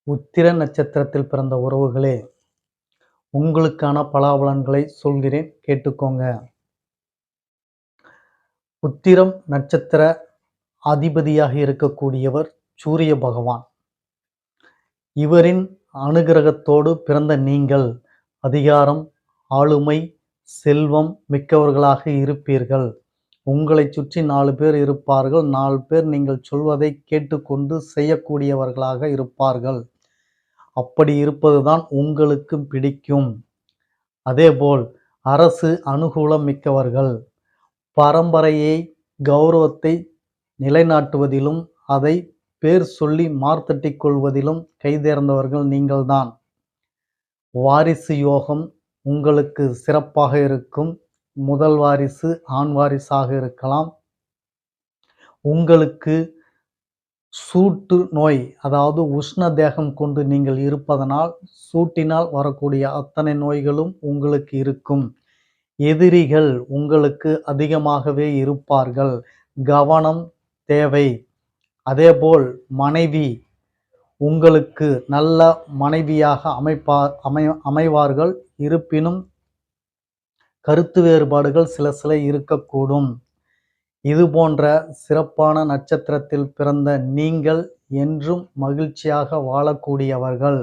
உத்திர நட்சத்திரத்தில் பிறந்த உறவுகளே, உங்களுக்கான பலாபலன்களை சொல்கிறேன், கேட்டுக்கோங்க. உத்திரம் நட்சத்திர அதிபதியாக இருக்கக்கூடியவர் சூரிய பகவான். இவரின் அனுகிரகத்தோடு பிறந்த நீங்கள் அதிகாரம், ஆளுமை, செல்வம் மிக்கவர்களாக இருப்பீர்கள். உங்களைச் சுற்றி 4 பேர் இருப்பார்கள். 4 பேர் நீங்கள் சொல்வதை கேட்டுக்கொண்டு செய்யக்கூடியவர்களாக இருப்பார்கள். அப்படி இருப்பதுதான் உங்களுக்கு பிடிக்கும். அதேபோல் அரசு அனுகூலம் மிக்கவர்கள். பரம்பரையை, கௌரவத்தை நிலைநாட்டுவதிலும் அதை பேர் சொல்லி மார்த்தட்டிக் கொள்வதிலும் கைதேர்ந்தவர்கள் நீங்கள்தான். வாரிசு யோகம் உங்களுக்கு சிறப்பாக இருக்கும். முதல் வாரிசு ஆண் வாரிசாக இருக்கலாம். உங்களுக்கு சூட்டு நோய், அதாவது உஷ்ண தேகம் கொண்டு நீங்கள் இருப்பதனால் சூட்டினால் வரக்கூடிய அத்தனை நோய்களும் உங்களுக்கு இருக்கும். எதிரிகள் உங்களுக்கு அதிகமாகவே இருப்பார்கள். கவனம் தேவை. அதேபோல் மனைவி உங்களுக்கு நல்ல மனைவியாக அமைவார்கள். இருப்பினும் கருத்து வேறுபாடுகள் சில இருக்கக்கூடும். இது போன்ற சிறப்பான நட்சத்திரத்தில் பிறந்த நீங்கள் என்றும் மகிழ்ச்சியாக வாழக்கூடியவர்கள்.